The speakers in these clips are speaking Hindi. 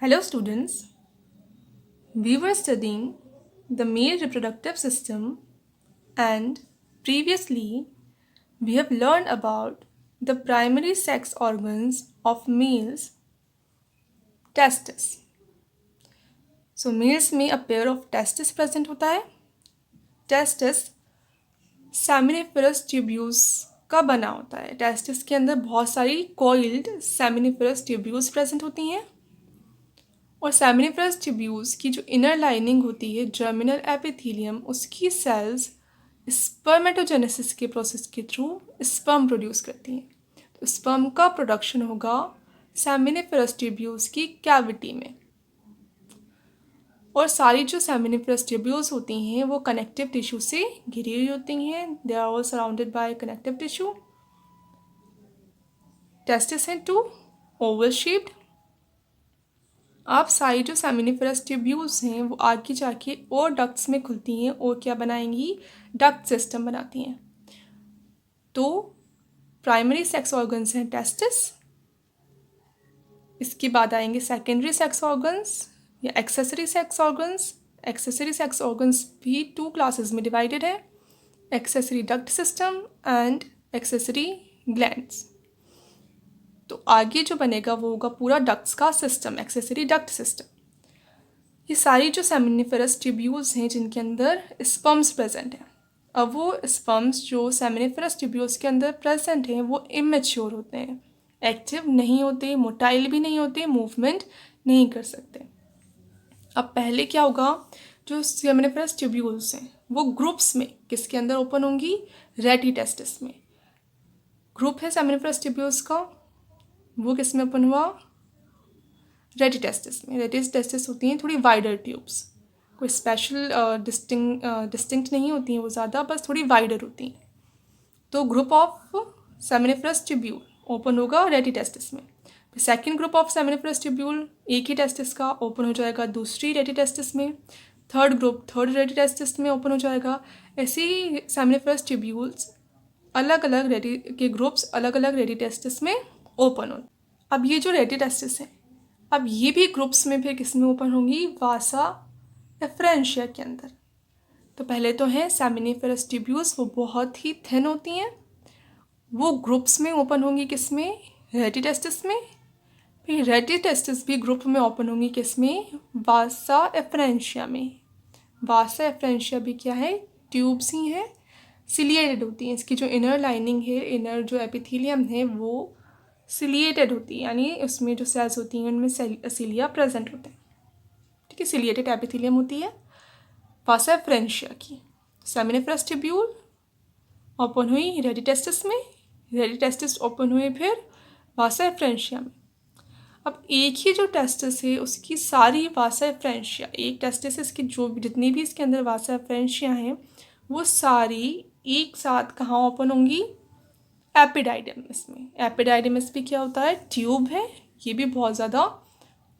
Hello, students. We were studying the male reproductive system, and previously we have learned about the primary sex organs of males, testes. So, males में a pair of testes present होता है. Testes seminiferous tubules का बना होता है. Testes के अंदर बहुत सारी coiled seminiferous tubules present होती हैं. और सेमिनिफरस ट्यूब्यूल्स की जो इनर लाइनिंग होती है जर्मिनल एपिथेलियम, उसकी सेल्स स्पर्मेटोजेनेसिस के प्रोसेस के थ्रू स्पर्म प्रोड्यूस करती हैं. तो स्पर्म का प्रोडक्शन होगा सेमिनिफरस ट्यूब्यूल्स की कैविटी में. और सारी जो सेमिनिफरस ट्यूब्यूल्स होती हैं वो कनेक्टिव टिश्यू से घिरी हुई होती हैं. They are all surrounded by connective tissue. Testis हैं टू ओवल शेप्ड. आप सारी जो सेमिनिफरस ट्यूब्यूल्स हैं वो आगे जाके और डक्ट्स में खुलती हैं और क्या बनाएंगी, डक्ट सिस्टम बनाती हैं. तो प्राइमरी सेक्स ऑर्गन्स हैं टेस्टिस. इसके बाद आएंगे सेकेंडरी सेक्स ऑर्गन्स या accessory sex organs. Accessory sex organs भी 2 क्लासेस में डिवाइडेड है, accessory duct system and accessory glands. तो आगे जो बनेगा वो होगा पूरा डक्ट्स का सिस्टम, एक्सेसरी डक्ट सिस्टम. ये सारी जो सेमिनिफरस ट्यूब्यूल्स हैं जिनके अंदर स्पर्म्स प्रेजेंट हैं. अब वो स्पर्म्स जो सेमिनिफरस ट्यूब्यूल्स के अंदर प्रेजेंट हैं वो इमेच्योर होते हैं, एक्टिव नहीं होते, मोटाइल भी नहीं होते, मूवमेंट नहीं कर सकते. अब पहले क्या होगा, जो सेमिनिफरस ट्यूब्यूल्स हैं वो ग्रुप्स में किसके अंदर ओपन होंगी, रेटी टेस्टिस में. ग्रुप है सेमिनिफरस ट्यूब्यूल्स का, वो किस में ओपन हुआ, रेटी टेस्टिस में. रेटी टेस्टिस होती हैं थोड़ी वाइडर ट्यूब्स, कोई स्पेशल डिस्टिंक्ट नहीं होती हैं वो ज़्यादा, बस थोड़ी वाइडर होती हैं. तो group of seminiferous tubule open होगा रेटी टेस्टिस में. फिर second group of seminiferous tubule एक ही टेस्टिस का ओपन हो जाएगा दूसरी रेटी टेस्टिस में. थर्ड ग्रुप थर्ड रेटी टेस्टिस में ओपन हो जाएगा. ऐसे ही सेमिनिफरस ट्यूब्यूल्स अलग अलग रेटी के ग्रुप्स अलग अलग रेटी टेस्टिस में ओपन हो. अब ये जो रेटी टेस्टिस हैं, अब ये भी ग्रुप्स में फिर किस में ओपन होंगी, वासा एफ्रेंशिया के अंदर. तो पहले तो हैं सेमिनिफरस ट्यूब्यूल्स, वो बहुत ही थिन होती हैं, वो ग्रुप्स में ओपन होंगी किस में, रेटी टेस्टिस में. फिर रेटी टेस्टिस भी ग्रुप में ओपन होंगी किस में, वासा एफ्रेंशिया में. वासा एफ्रेंशिया भी क्या है, ट्यूब्स ही हैं, सिलिएटेड होती हैं. इसकी जो इनर लाइनिंग है, इनर जो एपिथेलियम है वो सिलिएटेड होती है, यानी उसमें जो सेल्स होती हैं उनमें सिलिया प्रेजेंट होते हैं. ठीक है, सिलिएटेड एपिथेलियम होती है वासा एफ्रेंशिया की. सेमिनिफरस ट्यूब्यूल ओपन हुई रेटी टेस्टिस में, रेटी टेस्टिस ओपन हुए फिर वासा एफ्रेंशिया में. अब एक ही जो टेस्टिस है उसकी सारी वासा एफ्रेंशिया, एक टेस्टिस इसकी जो जितनी भी इसके अंदर वासा एफ्रेंशिया हैं वो सारी एक साथ कहाँ ओपन होंगी, एपिडाइडिमस में. एपिडाइडिमस भी क्या होता है, ट्यूब है, ये भी बहुत ज़्यादा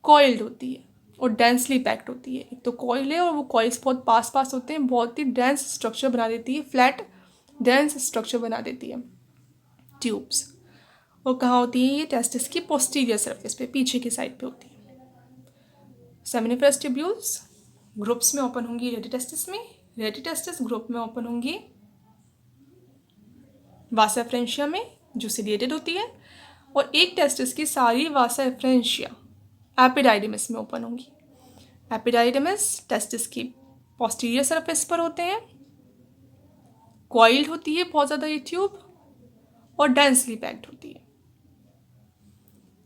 कॉइल्ड होती है और डेंसली पैक्ड होती है. एक तो कॉइल है और वो कॉइल्स बहुत पास पास होते हैं, बहुत ही डेंस स्ट्रक्चर बना देती है, फ्लैट डेंस स्ट्रक्चर बना देती है ट्यूब्स. और कहाँ होती है ये, टेस्टिस की पोस्टीरियर सरफेस पे, पीछे की साइड पे होती है. सेमिनिफरस ट्यूब्यूल्स ग्रुप्स में ओपन होंगी रेटी टेस्टिस में, रेटी टेस्टिस ग्रुप में ओपन होंगी वासा एफ्रेंशिया में जो सिलिएटेड होती है. और एक टेस्टिस की सारी वासा एफ्रेंशिया एपिडाइडिमस में ओपन होंगी. एपिडाइडिमस टेस्टिस की पोस्टीरियर सरफेस पर होते हैं, कॉइल्ड होती है बहुत ज़्यादा ये ट्यूब और डेंसली पैक्ड होती है.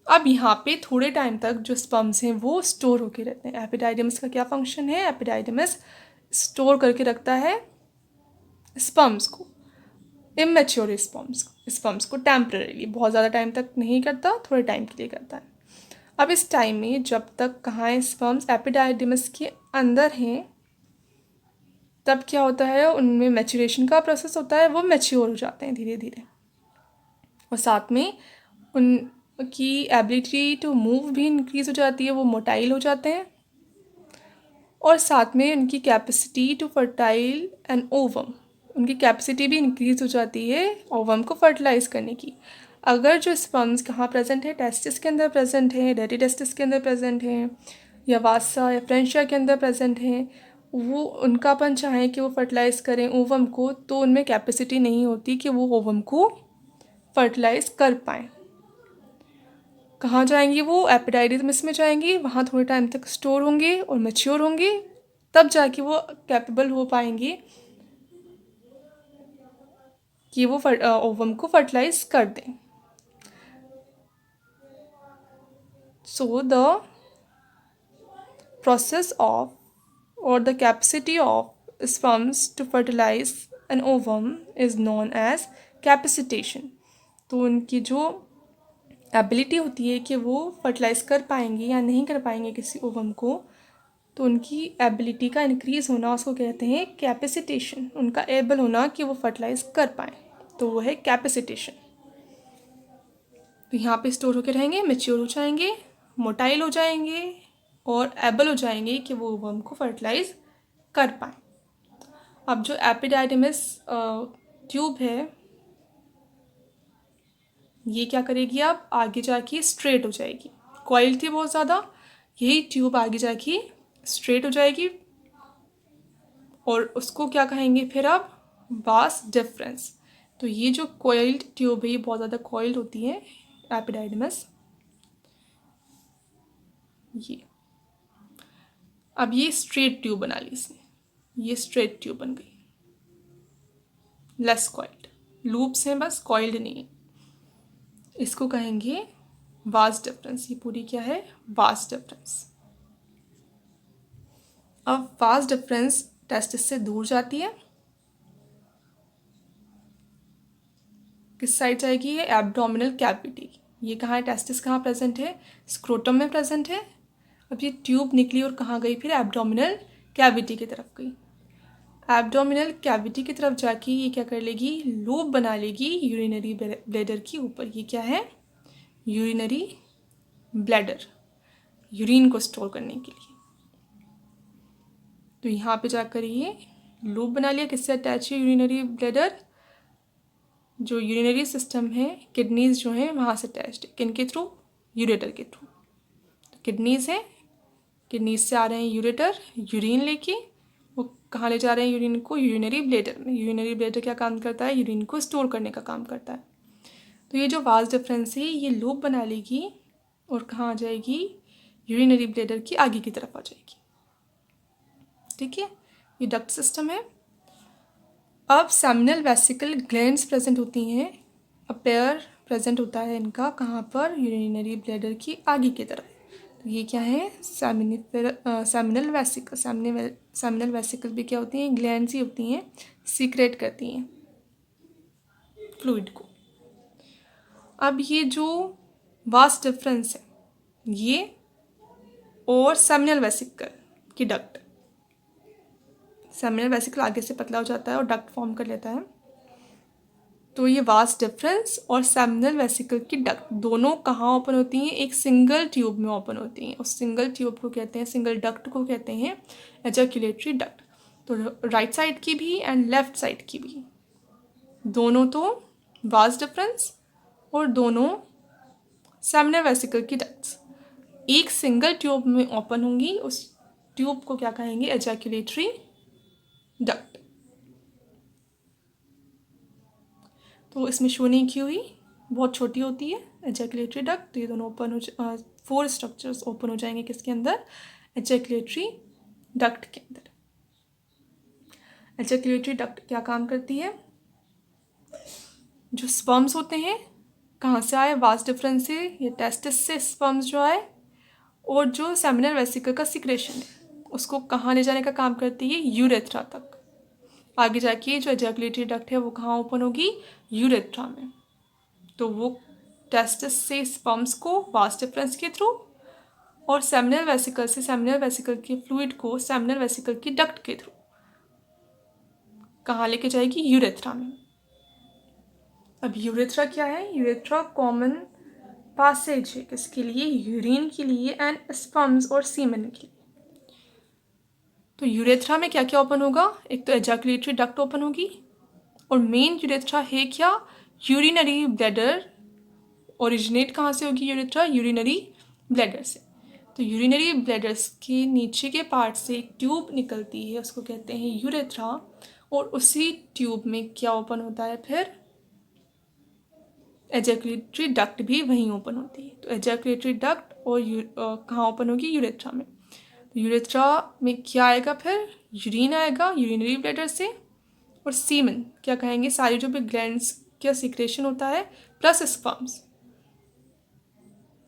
अब यहाँ पे थोड़े टाइम तक जो स्पर्म्स हैं वो स्टोर होके रहते हैं. एपिडाइडिमस का क्या फंक्शन है, एपिडाइडिमस स्टोर करके रखता है स्पर्म्स को, इमेच्योर स्पर्म्स को टेम्परेरीली, बहुत ज़्यादा टाइम तक नहीं करता, थोड़े टाइम के लिए करता है. अब इस टाइम में जब तक कहाँ है स्पर्म्स एपिडाइडिमस के अंदर हैं, तब क्या होता है, उनमें मैच्योरेशन का प्रोसेस होता है, वो मैच्योर हो जाते हैं धीरे धीरे. और साथ में उनकी एबिलिटी टू मूव भी इंक्रीज़ हो जाती है, वो मोटाइल हो जाते हैं. और साथ में उनकी capacity to fertile an ovum, उनकी कैपेसिटी भी इंक्रीज़ हो जाती है ओवम को फर्टिलाइज़ करने की. अगर जो स्पर्म्स कहाँ प्रेजेंट है, टेस्टिस के अंदर प्रेजेंट है, डेटी टेस्टिस के अंदर प्रेजेंट है, या वासा या फ्रेंशिया के अंदर प्रेजेंट है, वो उनका अपन चाहें कि वो फर्टिलाइज़ करें ओवम को, तो उनमें कैपेसिटी नहीं होती कि वो ओवम को फर्टिलाइज़ कर पाएँ। कहाँ जाएंगी वो, एपिडाइडिमिस में जाएंगी, वहाँ थोड़े टाइम तक स्टोर होंगे और मैच्योर होंगे, तब जाके वो कैपेबल हो पाएंगे कि वो ओवम को फर्टिलाइज कर दें। सो द प्रोसेस ऑफ और the capacity of sperms to fertilize an ovum is known as capacitation. तो उनकी जो एबिलिटी होती है कि वो फर्टिलाइज कर पाएंगे या नहीं कर पाएंगे किसी ओवम को, तो उनकी एबिलिटी का इंक्रीज़ होना उसको कहते हैं कैपेसिटेशन। उनका एबल होना कि वो फर्टिलाइज कर पाएँ, तो वो है कैपेसिटेशन। तो यहाँ पे स्टोर होकर रहेंगे, मेच्योर हो जाएंगे, मोटाइल हो जाएंगे और एबल हो जाएंगे कि वो ओवम को फर्टिलाइज कर पाएँ। अब जो एपिडाइडिमिस ट्यूब है, ये क्या करेगी, अब आगे जाके स्ट्रेट हो जाएगी। कॉइल थी बहुत ज़्यादा, यही ट्यूब आगे जाके स्ट्रेट हो जाएगी और उसको क्या कहेंगे फिर अब, वास डिफरेंस। तो ये जो कॉइल्ड ट्यूब है, ये बहुत ज़्यादा कॉइल्ड होती है एपिडाइडिमस। ये अब ये स्ट्रेट ट्यूब बना ली इसने, ये स्ट्रेट ट्यूब बन गई, लेस कॉइल्ड, लूप्स हैं बस, कॉइल्ड नहीं है। इसको कहेंगे वास डिफरेंस। ये पूरी क्या है, वास डिफरेंस। अब वास डिफरेंस टेस्टिस से दूर जाती है, किस साइड जाएगी, ये एब्डोमिनल कैविटी। ये कहाँ है, टेस्टिस कहाँ प्रेजेंट है, स्क्रोटम में प्रेजेंट है। अब ये ट्यूब निकली और कहाँ गई, फिर एब्डोमिनल कैविटी की तरफ गई। एब्डोमिनल कैविटी की तरफ जाके ये क्या कर लेगी, लूप बना लेगी यूरिनरी ब्लैडर के ऊपर। ये क्या है, यूरिनरी ब्लैडर, यूरिन को स्टोर करने के लिए। तो यहाँ पे जाकर ये लूप बना लिया, किससे अटैच है, यूरिनरी ब्लैडर, जो यूरिनरी सिस्टम है, किडनीज जो है वहाँ से अटैच्ड है, किनके थ्रू, यूरेटर के थ्रू। तो किडनीज है, किडनीज से आ रहे हैं यूरेटर, यूरिन लेके वो कहाँ ले जा रहे हैं यूरिन को, यूरिनरी ब्लैडर में। यूरिनरी ब्लैडर क्या काम करता है, यूरिन को स्टोर करने का काम करता है। तो ये जो वास डिफरेंस है, ये लूप बना लेगी और कहाँ आ जाएगी, यूरिनरी ब्लैडर की आगे की तरफ आ जाएगी। ठीक है, ये डक्ट सिस्टम है। अब सेमिनल वेसिकल ग्लैंड्स प्रेजेंट होती हैं, अब पेयर प्रेजेंट होता है इनका कहाँ पर, यूरिनरी ब्लैडर की आगे की तरफ। तो ये क्या है, सेमिनल वेसिकल। सेमिनल वेसिकल भी क्या होती हैं, ग्लैंड्स ही होती हैं, सीक्रेट करती हैं फ्लूइड को। अब ये जो वास डिफरेंस है, ये और सेमिनल वेसिकल की डक्ट, सेमिनल वेसिकल आगे से पतला हो जाता है और डक्ट फॉर्म कर लेता है। तो ये वास डिफरेंस और सेमिनल वेसिकल की डक्ट दोनों कहाँ ओपन होती हैं, एक सिंगल ट्यूब में ओपन होती हैं। उस सिंगल ट्यूब को कहते हैं, सिंगल डक्ट को कहते हैं एजैक्युलेटरी डक्ट। तो राइट साइड की भी एंड लेफ्ट साइड की भी, दोनों तो वास डिफरेंस और दोनों सेमिनल वेसिकल की डक्ट्स एक सिंगल ट्यूब में ओपन होंगी। उस ट्यूब को क्या कहेंगे, एजैक्युलेटरी डक्ट। तो इसमें शो नहीं की हुई, बहुत छोटी होती है एजैक्युलेटरी डक्ट। तो ये दोनों ओपन हो, 4 स्ट्रक्चर्स ओपन हो जाएंगे किसके अंदर, एजैक्युलेटरी डक्ट के अंदर। एजैक्युलेटरी डक्ट क्या काम करती है, जो स्पर्म्स होते हैं कहाँ से आए, वास डिफरेंस से, ये टेस्टिस से स्पर्म्स जो आए, और जो सेमिनल वेसिकल का सिक्रेशन है उसको कहाँ ले जाने का काम करती है, यूरेथ्रा तक। आगे जाके जो एजैक्युलेटरी डक्ट है वो कहाँ ओपन होगी, यूरेथ्रा में। तो वो टेस्टिस से स्पर्म्स को वास डिफरेंस के थ्रू और सेमिनल वेसिकल से सेमिनल वेसिकल के फ्लूइड को सेमिनल वेसिकल की डक्ट के थ्रू कहाँ लेके जाएगी, यूरेथ्रा में। अब यूरेथ्रा क्या है, यूरेथ्रा कॉमन पासेज है किसके लिए, यूरिन के लिए एंड स्पर्म्स और सीमेन के लिए। तो यूरेथ्रा में क्या क्या ओपन होगा, एक तो एजैक्युलेटरी डक्ट ओपन होगी और मेन यूरेथ्रा है क्या, यूरिनरी ब्लैडर ओरिजिनेट कहाँ से होगी यूरेथ्रा? यूरिनरी ब्लैडर से। तो यूरिनरी ब्लैडर्स के नीचे के पार्ट से एक ट्यूब निकलती है, उसको कहते हैं यूरेथ्रा, और उसी ट्यूब में क्या ओपन होता है फिर? एजैकुलेटरी डक्ट भी वहीं ओपन होती है। तो एजैकुलेटरी डक्ट और कहाँ ओपन होगी? यूरेथ्रा में। तो यूरेथ्रा में क्या आएगा फिर? यूरिन आएगा यूरिनरी ब्लैडर से, और सीमन क्या कहेंगे? सारी जो भी ग्लैंड्स का सिक्रेशन होता है plus sperms.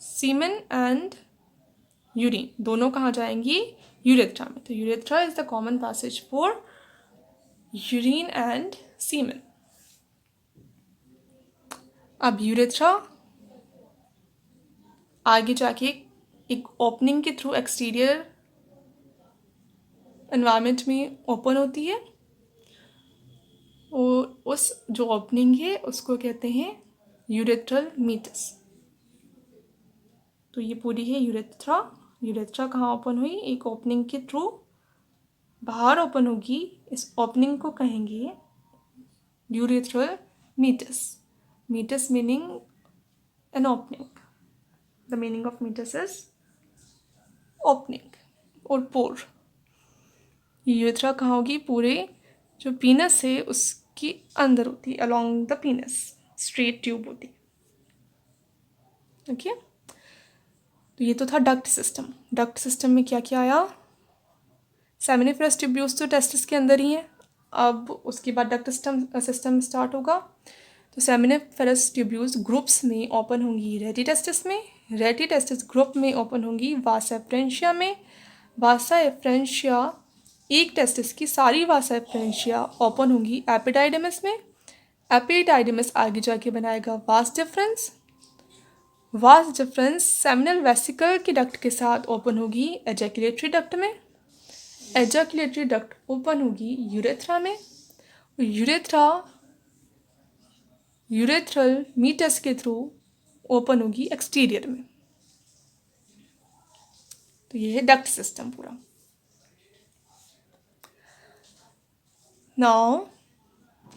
Semen and urine दोनों कहाँ जाएंगी? यूरेथ्रा में। तो urethra is the common passage for urine and semen. अब यूरेथ्रा आगे जाके एक ओपनिंग के थ्रू एक्सटीरियर एनवायरनमेंट में ओपन होती है, और उस जो ओपनिंग है उसको कहते हैं यूरेथ्रल मीटस। तो ये पूरी है यूरेथ्रा। यूरेथ्रा कहाँ ओपन हुई? एक ओपनिंग के थ्रू बाहर ओपन होगी, इस ओपनिंग को कहेंगे urethral meatus. Meatus meaning an opening. The meaning of meatus is opening और पोर। यूरेथ्रा कहाँ होगी? पूरे जो पीनस है उसके अंदर होती है, अलोंग द पीनस स्ट्रेट ट्यूब होती है। ओके, तो ये तो था डक्ट सिस्टम। डक्ट सिस्टम में क्या क्या आया? सेमिनिफरस ट्यूब्यूल्स तो टेस्टिस के अंदर ही हैं। अब उसके बाद डक्ट सिस्टम स्टार्ट होगा। तो सेमिनिफरस ट्यूब्यूल्स ग्रुप्स में ओपन होंगी रेटी टेस्टिस में, रेटी टेस्टिस ग्रुप में ओपन होंगी वासा एफ्रेंशिया में, वासा एफ्रेंशिया एक टेस्टिस की सारी वासा एफ्रेंशिया ओपन होंगी एपिडाइडमिस में। एपिडाइडमिस आगे जाके बनाएगा vas deferens. Vas deferens seminal vesicle के डक्ट के साथ ओपन होगी एजैकुलेटरी डक्ट में। एजैकुलेटरी डक्ट ओपन होगी यूरेथ्रा में। यूरेथ्रा यूरेथ्रल मीटस के थ्रू ओपन होगी एक्सटीरियर में। तो ये है डक्ट सिस्टम पूरा। Now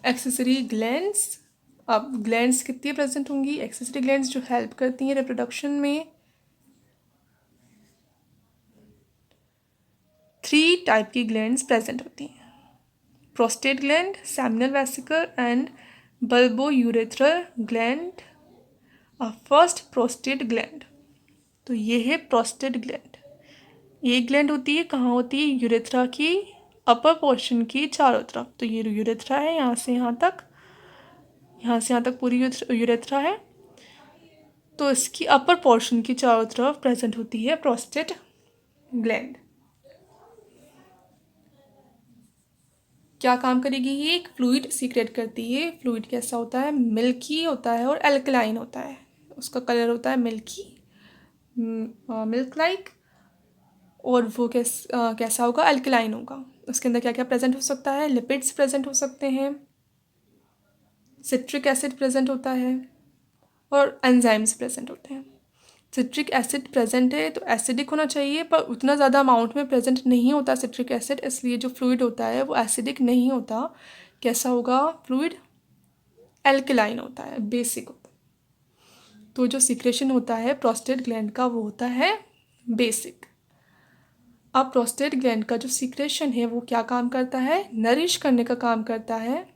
accessory glands. अब ग्लैंड्स कितनी प्रेजेंट होंगी? एक्सेसरी ग्लैंड्स जो हेल्प करती हैं रिप्रोडक्शन में, 3 टाइप की ग्लैंड्स प्रेजेंट होती हैं: prostate gland, seminal vesicle and bulbourethral gland. First prostate gland. तो ये है प्रोस्टेट ग्लैंड। ये ग्लैंड होती है कहाँ होती है? यूरेथ्रा की अपर पोर्शन की चारों तरफ। तो ये यूरेथ्रा है, यहाँ से यहाँ तक, यहाँ से यहाँ तक पूरी यूरेथ्रा है। तो इसकी अपर पोर्शन की चारों तरफ प्रेजेंट होती है प्रोस्टेट ग्लैंड। क्या काम करेगी? ये एक फ्लूइड सीक्रेट करती है। फ्लूइड कैसा होता है? मिल्की होता है और एल्कलाइन होता है। उसका कलर होता है मिल्की, मिल्क लाइक, और वो कैसा होगा? एल्कलाइन होगा। उसके अंदर क्या क्या प्रेजेंट हो सकता है? लिपिड्स प्रेजेंट हो सकते हैं, सिट्रिक एसिड प्रेजेंट होता है, और एंजाइम्स प्रेजेंट होते हैं। सिट्रिक एसिड प्रेजेंट है तो एसिडिक होना चाहिए, पर उतना ज़्यादा अमाउंट में प्रेजेंट नहीं होता सिट्रिक एसिड, इसलिए जो फ्लूइड होता है वो एसिडिक नहीं होता। कैसा होगा फ्लूइड? एल्कलाइन होता है, बेसिक होता है। तो जो सिक्रेशन होता है प्रोस्टेट ग्लैंड का वो होता है बेसिक। अब प्रोस्टेट ग्लैंड का जो सिक्रेशन है वो क्या काम करता है? नरिश करने का काम करता है।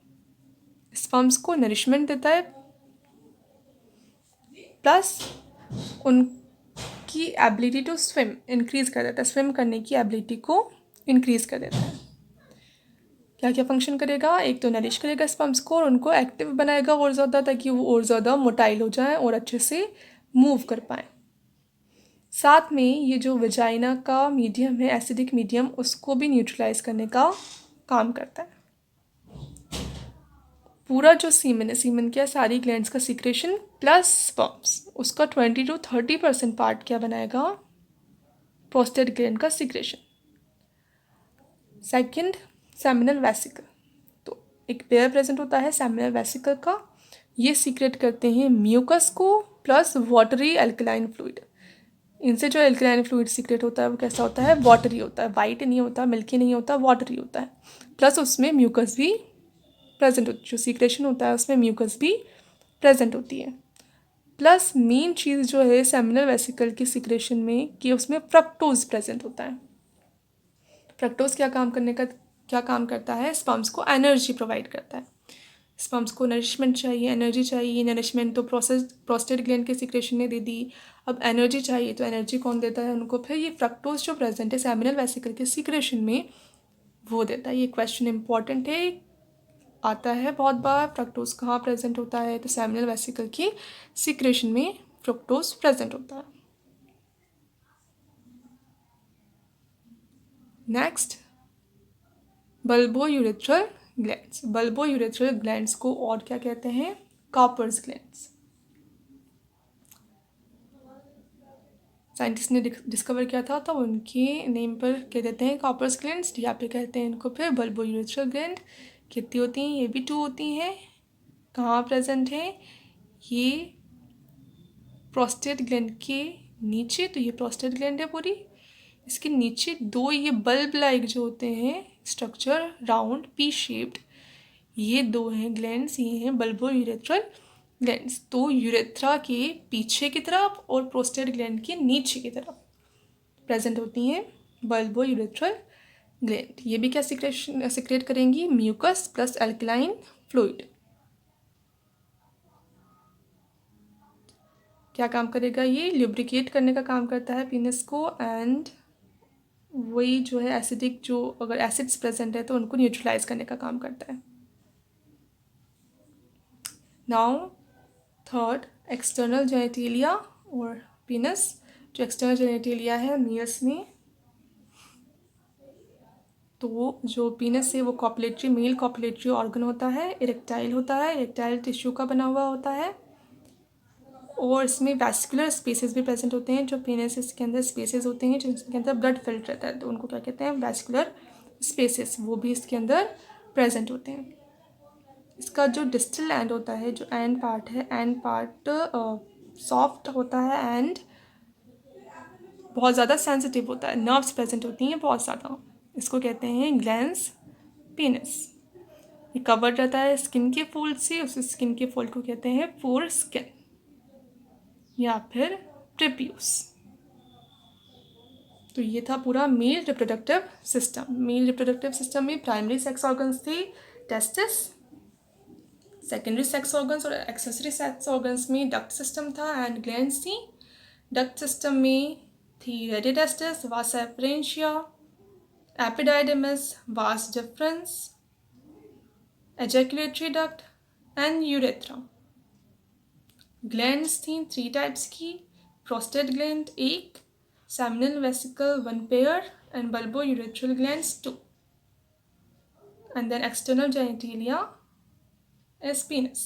स्पर्म्स को नरिशमेंट देता है, प्लस उनकी एबिलिटी टू स्विम इंक्रीज कर देता है। स्विम करने की एबिलिटी को इंक्रीज कर देता है। क्या क्या फंक्शन करेगा? एक तो नरिश करेगा स्पर्म्स को, और उनको एक्टिव बनाएगा और ज़्यादा, ताकि वो और ज़्यादा मोटाइल हो जाएं और अच्छे से मूव कर पाएँ। साथ में ये जो वजाइना का मीडियम है, एसिडिक मीडियम, उसको भी न्यूट्रलाइज करने का काम करता है। पूरा जो सीमन है, सीमन क्या? सारी ग्लैंड्स का सीक्रेशन प्लस स्पर्म्स, उसका 20 to 30% पार्ट क्या बनाएगा? प्रोस्टेट ग्लैंड का सीक्रेशन। Second, seminal vesicle. तो एक पेयर प्रेजेंट होता है सेमिनल वेसिकल का। ये सीक्रेट करते हैं म्यूकस को प्लस वाटरी एल्कलाइन फ्लूइड। इनसे जो एल्कलाइन फ्लूइड सीक्रेट होता है वो कैसा होता है? वाटरी होता है, वाइट नहीं होता, मिल्की नहीं होता, वाटरी होता है। प्लस उसमें म्यूकस भी प्रेजेंट होती है। जो सीक्रेशन होता है उसमें म्यूकस भी प्रेजेंट होती है। प्लस मेन चीज़ जो है सेमिनल वेसिकल की सिक्रेशन में कि उसमें फ्रक्टोज प्रेजेंट होता है। फ्रक्टोज क्या काम करता है, स्पर्म्स को एनर्जी प्रोवाइड करता है। स्पर्म्स को नरिशमेंट चाहिए, एनर्जी चाहिए। नरिशमेंट तो प्रोस्टेट ग्लैंड के सिक्रेशन ने दे दी, अब एनर्जी चाहिए तो एनर्जी कौन देता है उनको, फिर ये फ्रक्टोज जो प्रेजेंट है सेमिनल वेसिकल के सिक्रेशन में वो देता है। ये क्वेश्चन इंपॉर्टेंट है, आता है बहुत बार। फ्रक्टोज कहाँ प्रेजेंट होता है, तो सेमिनल वेसिकल की सिक्रेशन में फ्रक्टोज प्रेजेंट होता है। Next, bulbourethral glands. Bulbourethral glands को और क्या कहते हैं, कॉपर्स ग्लैंड्स। साइंटिस्ट ने डिस्कवर किया था तो उनके नेम पर कह देते हैं कॉपर्स ग्लैंड्स, या पे कहते हैं इनको फिर बल्बोयूरेथ्रल ग्लैंड। कितनी होती हैं, ये भी 2 होती हैं। कहाँ प्रेजेंट है, ये प्रोस्टेट ग्लैंड के नीचे, तो ये प्रोस्टेट ग्लैंड है पूरी, इसके नीचे 2 ये बल्ब लाइक जो होते हैं स्ट्रक्चर, राउंड पी शेप्ड, ये 2 हैं ग्लैंड्स, ये हैं बल्बोयूरेथ्रल ग्लैंड्स। तो यूरेथ्रा के पीछे की तरफ और प्रोस्टेट ग्लैंड के नीचे की तरफ प्रेजेंट होती हैं बल्बोयूरेथ्रल ग्लैंड। ये भी क्या सिक्रेट करेंगी, म्यूकस प्लस अल्कलाइन फ्लूइड। क्या काम करेगा, ये ल्यूब्रिकेट करने का काम करता है पीनस को, एंड वही जो है एसिडिक, जो अगर एसिड्स प्रेजेंट है तो उनको न्यूट्रलाइज करने का काम करता है। नाउ थर्ड, एक्सटर्नल जेनेटिलिया और पीनस। जो एक्सटर्नल जेनेटिलिया है मेल्स में, तो जो पीनस है वो कॉपुलेटरी, मेल कॉपुलेटरी ऑर्गन होता है, इरेक्टाइल होता है, इरेक्टाइल टिश्यू का बना हुआ होता है, और इसमें वैस्कुलर स्पेसेस भी प्रेजेंट होते हैं। जो पीनस इसके अंदर स्पेसेस होते हैं जिसके अंदर ब्लड फिल्टर रहता है, तो उनको क्या कहते हैं, वैस्कुलर स्पेसेस, वो भी इसके अंदर प्रेजेंट होते हैं। इसका जो डिस्टल एंड होता है, जो एंड पार्ट है, एंड पार्ट सॉफ्ट होता है एंड बहुत ज़्यादा सेंसिटिव होता है, नर्व्स प्रेजेंट होती हैं बहुत ज़्यादा, इसको कहते हैं ग्लैंस पीनस। ये कवर्ड रहता है स्किन के फोल्ड से, उस स्किन के फोल्ड को कहते हैं फोर स्किन या फिर प्रेप्यूस। तो ये था पूरा male reproductive system. Male reproductive system में प्राइमरी सेक्स ऑर्गन्स थे टेस्टिस, सेकेंडरी सेक्स ऑर्गन्स और एक्सेसरी सेक्स ऑर्गन्स में डक्ट सिस्टम था एंड ग्लैंड्स थी। डक्ट सिस्टम में थी rete testis, vas efferentia, epididymis, vas deferens, ejaculatory duct and urethra. Glands थी 3 टाइप्स की, prostate gland 1, seminal vesicle 1 pair and bulbourethral glands 2, and then external genitalia is penis.